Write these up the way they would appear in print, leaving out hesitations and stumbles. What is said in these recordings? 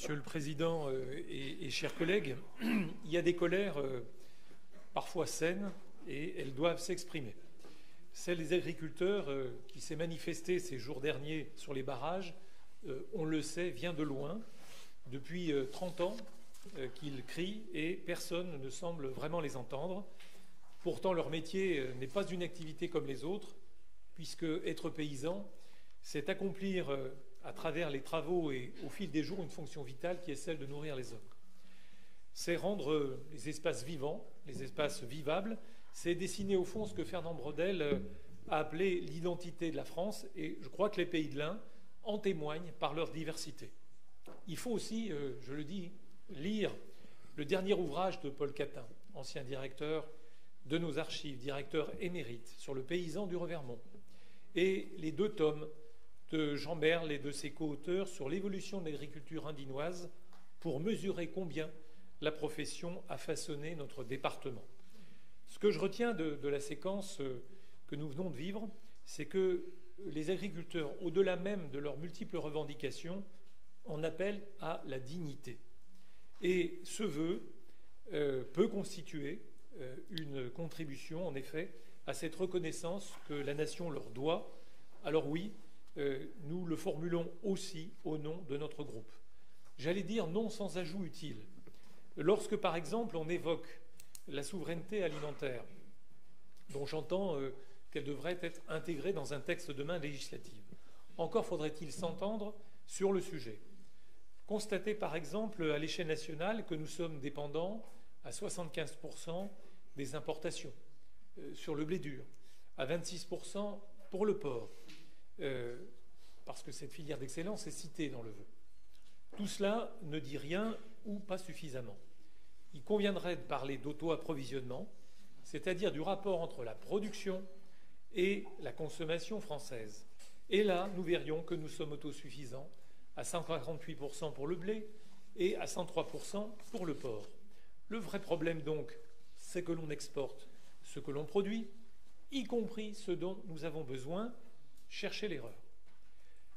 Monsieur le Président et chers collègues, il y a des colères parfois saines et elles doivent s'exprimer. Celle des agriculteurs qui s'est manifestée ces jours derniers sur les barrages, on le sait, vient de loin. Depuis 30 ans qu'ils crient et personne ne semble vraiment les entendre. Pourtant, leur métier n'est pas une activité comme les autres, puisque être paysan, c'est accomplir à travers les travaux et au fil des jours une fonction vitale qui est celle de nourrir les hommes. C'est rendre les espaces vivants, les espaces vivables, c'est dessiner au fond ce que Fernand Braudel a appelé l'identité de la France, et je crois que les Pays de l'Ain en témoignent par leur diversité. Il faut aussi, je le dis, lire le dernier ouvrage de Paul Catin, ancien directeur de nos archives, directeur émérite, sur le paysan du Revermont, et les 2 tomes de Jean Merle et de ses co-auteurs sur l'évolution de l'agriculture indinoise pour mesurer combien la profession a façonné notre département. Ce que je retiens de la séquence que nous venons de vivre, c'est que les agriculteurs, au-delà même de leurs multiples revendications, en appellent à la dignité. Et ce vœu peut constituer une contribution, en effet, à cette reconnaissance que la nation leur doit. Alors oui, nous le formulons aussi au nom de notre groupe. J'allais dire non sans ajout utile. Lorsque, par exemple, on évoque la souveraineté alimentaire, dont j'entends qu'elle devrait être intégrée dans un texte de main législative, encore faudrait-il s'entendre sur le sujet. Constatez, par exemple, à l'échelle nationale que nous sommes dépendants à 75% des importations sur le blé dur, à 26% pour le porc, parce que cette filière d'excellence est citée dans le vœu. Tout cela ne dit rien ou pas suffisamment. Il conviendrait de parler d'auto-approvisionnement, c'est-à-dire du rapport entre la production et la consommation française. Et là, nous verrions que nous sommes autosuffisants à 148% pour le blé et à 103% pour le porc. Le vrai problème donc, c'est que l'on exporte ce que l'on produit, y compris ce dont nous avons besoin. Chercher l'erreur.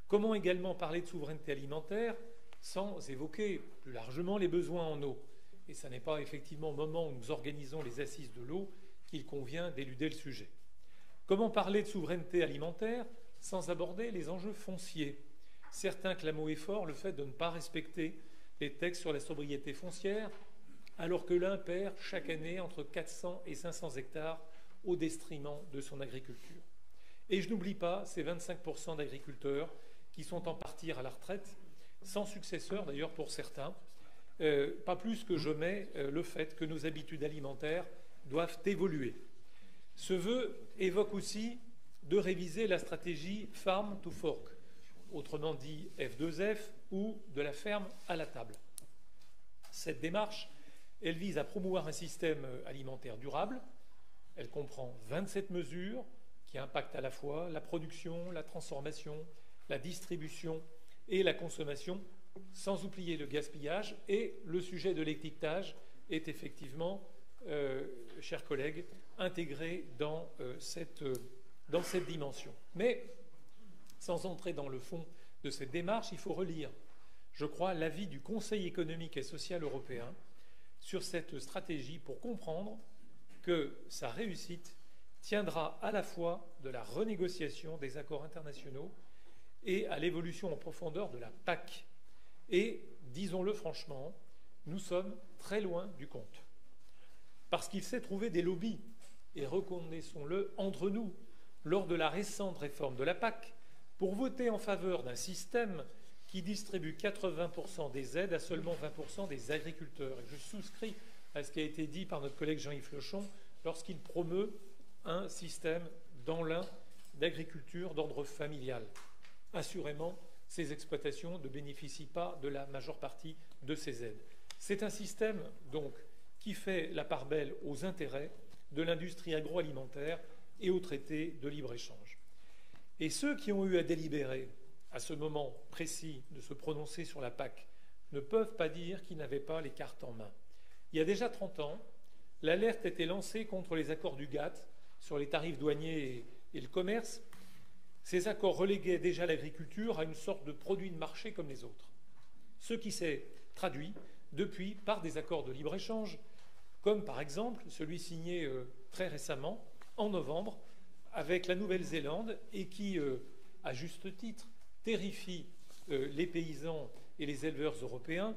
Comment également parler de souveraineté alimentaire sans évoquer plus largement les besoins en eau? Et ce n'est pas effectivement au moment où nous organisons les assises de l'eau qu'il convient d'éluder le sujet. Comment parler de souveraineté alimentaire sans aborder les enjeux fonciers? Certains clament haut et fort le fait de ne pas respecter les textes sur la sobriété foncière, alors que l'un perd chaque année entre 400 et 500 hectares au détriment de son agriculture. Et je n'oublie pas ces 25% d'agriculteurs qui sont en partie à la retraite, sans successeur d'ailleurs pour certains, pas plus que je mets le fait que nos habitudes alimentaires doivent évoluer. Ce vœu évoque aussi de réviser la stratégie Farm to Fork, autrement dit F2F, ou de la ferme à la table. Cette démarche, elle vise à promouvoir un système alimentaire durable. Elle comprend 27 mesures qui impactent à la fois la production, la transformation, la distribution et la consommation, sans oublier le gaspillage. Et le sujet de l'étiquetage est effectivement, chers collègues, intégré dans cette dimension. Mais, sans entrer dans le fond de cette démarche, il faut relire, je crois, l'avis du Conseil économique et social européen sur cette stratégie pour comprendre que sa réussite tiendra à la fois de la renégociation des accords internationaux et à l'évolution en profondeur de la PAC. Et, disons-le franchement, nous sommes très loin du compte. Parce qu'il s'est trouvé des lobbies, et reconnaissons-le entre nous, lors de la récente réforme de la PAC, pour voter en faveur d'un système qui distribue 80% des aides à seulement 20% des agriculteurs. Et je souscris à ce qui a été dit par notre collègue Jean-Yves Flochon lorsqu'il promeut un système dans l'Ain d'agriculture d'ordre familial. Assurément, ces exploitations ne bénéficient pas de la majeure partie de ces aides. C'est un système, donc, qui fait la part belle aux intérêts de l'industrie agroalimentaire et aux traités de libre-échange. Et ceux qui ont eu à délibérer, à ce moment précis, de se prononcer sur la PAC, ne peuvent pas dire qu'ils n'avaient pas les cartes en main. Il y a déjà 30 ans, l'alerte était lancée contre les accords du GATT sur les tarifs douaniers et le commerce. Ces accords reléguaient déjà l'agriculture à une sorte de produit de marché comme les autres. ce qui s'est traduit depuis par des accords de libre-échange, comme par exemple celui signé très récemment, en novembre, avec la Nouvelle-Zélande, et qui, à juste titre, terrifie les paysans et les éleveurs européens,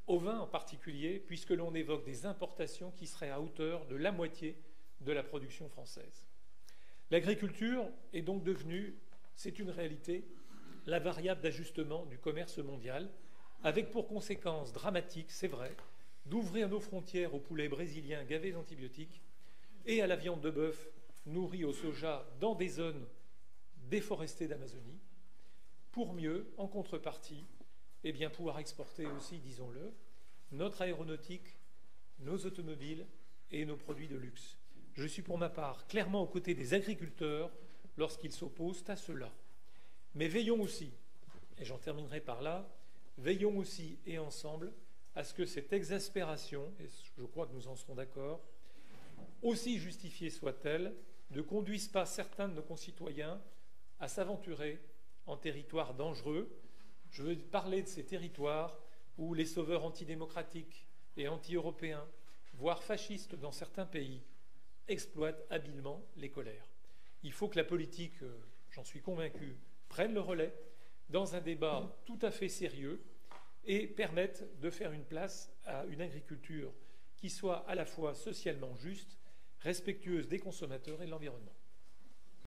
ovins en particulier, puisque l'on évoque des importations qui seraient à hauteur de la moitié de la production française. L'agriculture est donc devenue, c'est une réalité, la variable d'ajustement du commerce mondial, avec pour conséquence dramatique, c'est vrai, d'ouvrir nos frontières aux poulets brésiliens gavés d'antibiotiques et à la viande de bœuf nourrie au soja dans des zones déforestées d'Amazonie, pour mieux, en contrepartie, pouvoir exporter aussi, disons-le, notre aéronautique, nos automobiles et nos produits de luxe. Je suis pour ma part clairement aux côtés des agriculteurs lorsqu'ils s'opposent à cela. Mais veillons aussi, et j'en terminerai par là, veillons aussi et ensemble à ce que cette exaspération, et je crois que nous en serons d'accord, aussi justifiée soit-elle, ne conduise pas certains de nos concitoyens à s'aventurer en territoire dangereux. Je veux parler de ces territoires où les sauveurs antidémocratiques et anti-européens, voire fascistes dans certains pays, exploitent habilement les colères. Il faut que la politique, j'en suis convaincu, prenne le relais dans un débat tout à fait sérieux et permette de faire une place à une agriculture qui soit à la fois socialement juste, respectueuse des consommateurs et de l'environnement.